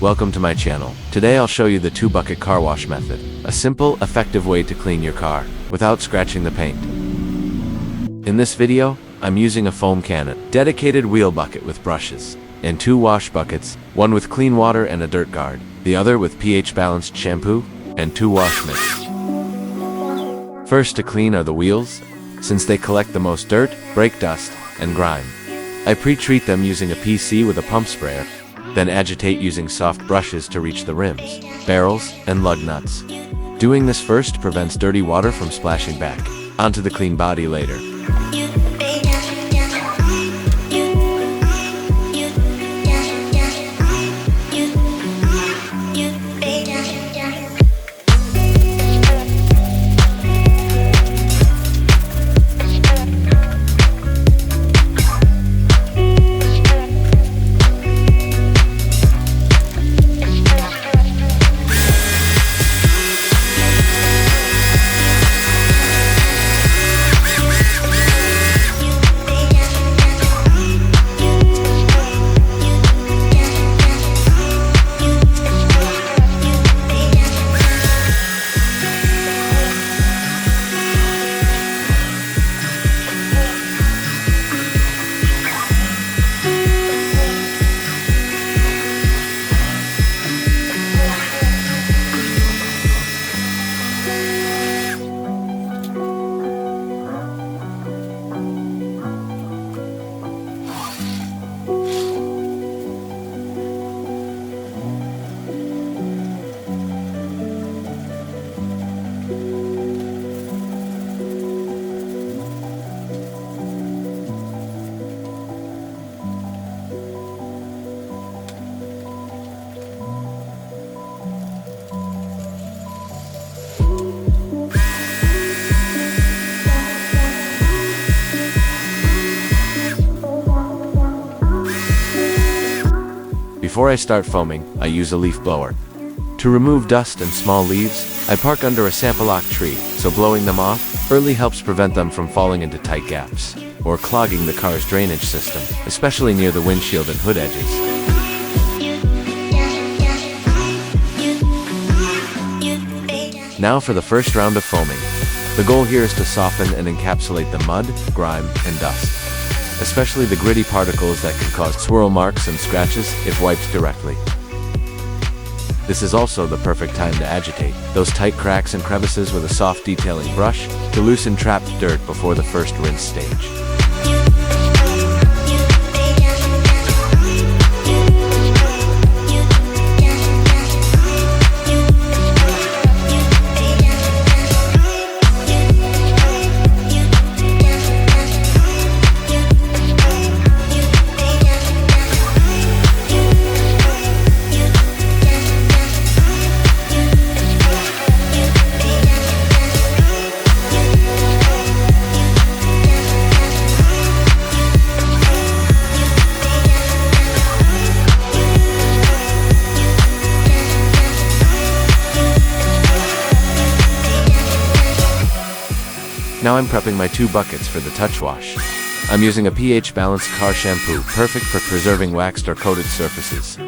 Welcome to my channel. Today I'll show you the 2-bucket car wash method. A simple, effective way to clean your car without scratching the paint. In this video, I'm using a foam cannon, dedicated wheel bucket with brushes, and 2 wash buckets, one with clean water and a dirt guard, the other with pH-balanced shampoo, and 2 wash mitts. First to clean are the wheels, since they collect the most dirt, brake dust, and grime. I pre-treat them using a PC with a pump sprayer, then agitate using soft brushes to reach the rims, barrels, and lug nuts. Doing this first prevents dirty water from splashing back onto the clean body later. Before I start foaming, I use a leaf blower. To remove dust and small leaves, I park under a sample oak tree, so blowing them off early helps prevent them from falling into tight gaps or clogging the car's drainage system, especially near the windshield and hood edges. Now for the first round of foaming. The goal here is to soften and encapsulate the mud, grime, and dust, especially the gritty particles that can cause swirl marks and scratches if wiped directly. This is also the perfect time to agitate those tight cracks and crevices with a soft detailing brush to loosen trapped dirt before the first rinse stage. Now I'm prepping my 2 buckets for the touch wash. I'm using a pH-balanced car shampoo, perfect for preserving waxed or coated surfaces.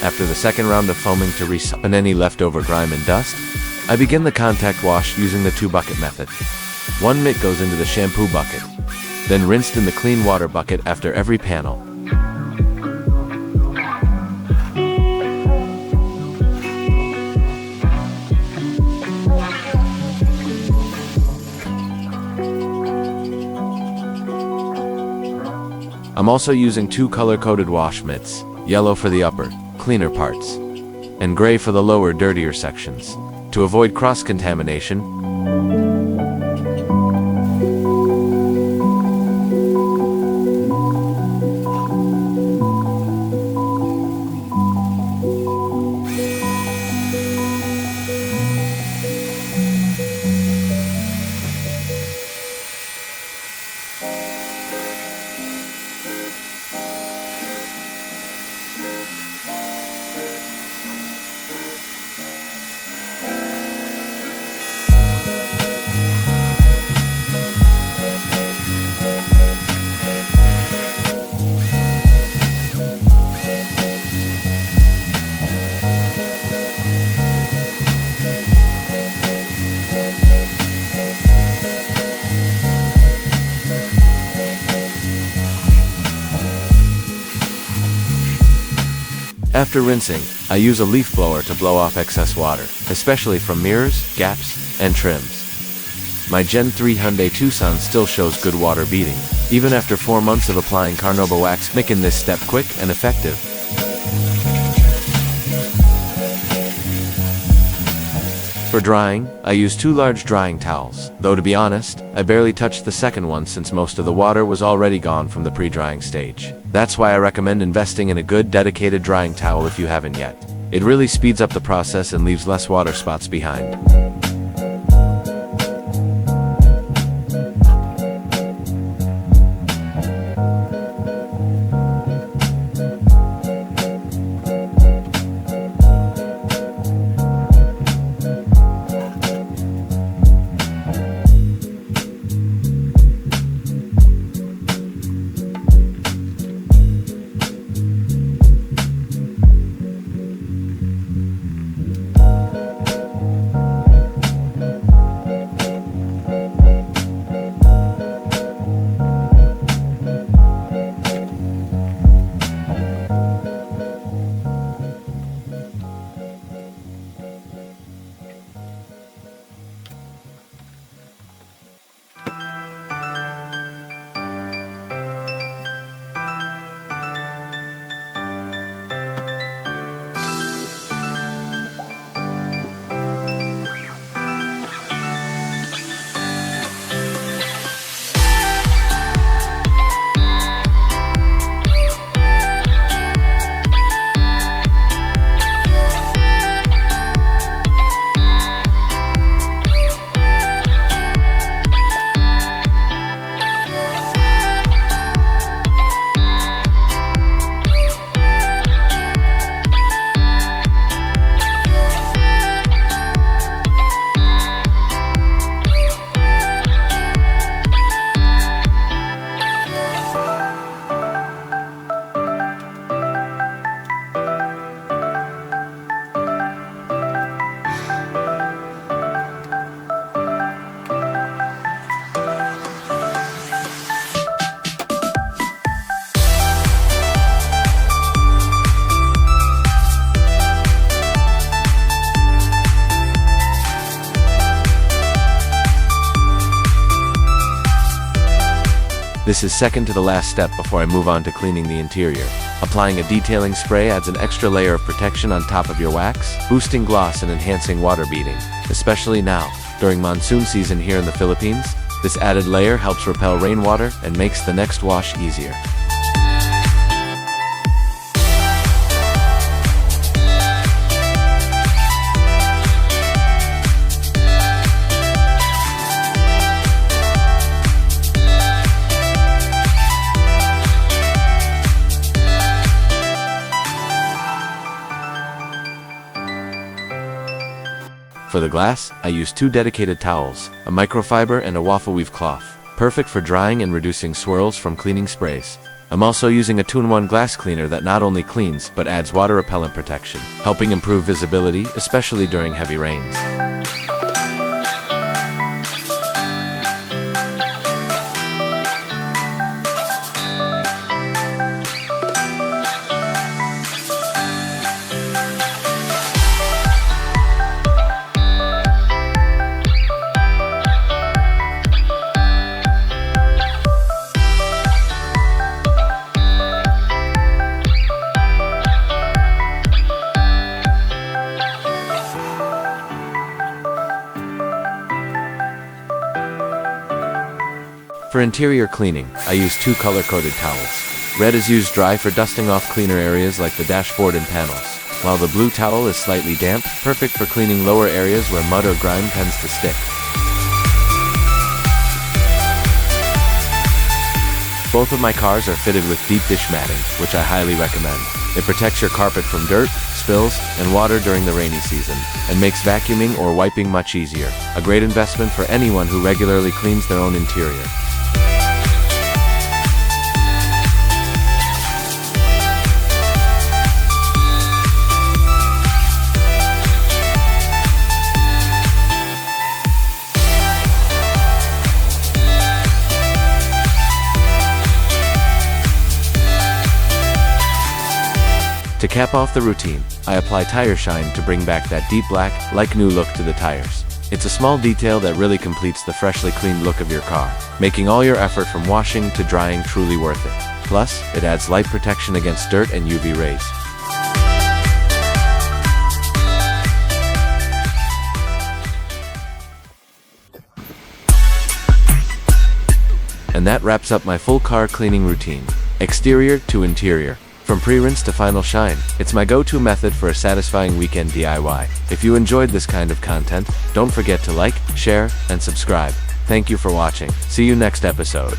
After the second round of foaming to re-soften any leftover grime and dust, I begin the contact wash using the 2-bucket method. 1 mitt goes into the shampoo bucket, then rinsed in the clean water bucket after every panel. I'm also using 2 color-coded wash mitts, yellow for the upper, cleaner parts, and gray for the lower, dirtier sections, to avoid cross-contamination. After rinsing, I use a leaf blower to blow off excess water, especially from mirrors, gaps, and trims. My Gen 3 Hyundai Tucson still shows good water beating, even after 4 months of applying Carnauba wax, making this step quick and effective. For drying, I use 2 large drying towels, though to be honest, I barely touched the second one since most of the water was already gone from the pre-drying stage. That's why I recommend investing in a good dedicated drying towel if you haven't yet. It really speeds up the process and leaves less water spots behind. This is second to the last step before I move on to cleaning the interior. Applying a detailing spray adds an extra layer of protection on top of your wax, boosting gloss and enhancing water beading. Especially now, during monsoon season here in the Philippines, this added layer helps repel rainwater and makes the next wash easier. For the glass, I use 2 dedicated towels, a microfiber and a waffle weave cloth, perfect for drying and reducing swirls from cleaning sprays. I'm also using a 2-in-1 glass cleaner that not only cleans but adds water repellent protection, helping improve visibility, especially during heavy rains. For interior cleaning, I use 2 color-coded towels. Red is used dry for dusting off cleaner areas like the dashboard and panels, while the blue towel is slightly damp, perfect for cleaning lower areas where mud or grime tends to stick. Both of my cars are fitted with deep dish matting, which I highly recommend. It protects your carpet from dirt, spills, and water during the rainy season, and makes vacuuming or wiping much easier. A great investment for anyone who regularly cleans their own interior. To cap off the routine, I apply tire shine to bring back that deep black, like new look to the tires. It's a small detail that really completes the freshly cleaned look of your car, making all your effort from washing to drying truly worth it. Plus, it adds light protection against dirt and UV rays. And that wraps up my full car cleaning routine, exterior to interior. From pre-rinse to final shine, it's my go-to method for a satisfying weekend DIY. If you enjoyed this kind of content, don't forget to like, share, and subscribe. Thank you for watching. See you next episode.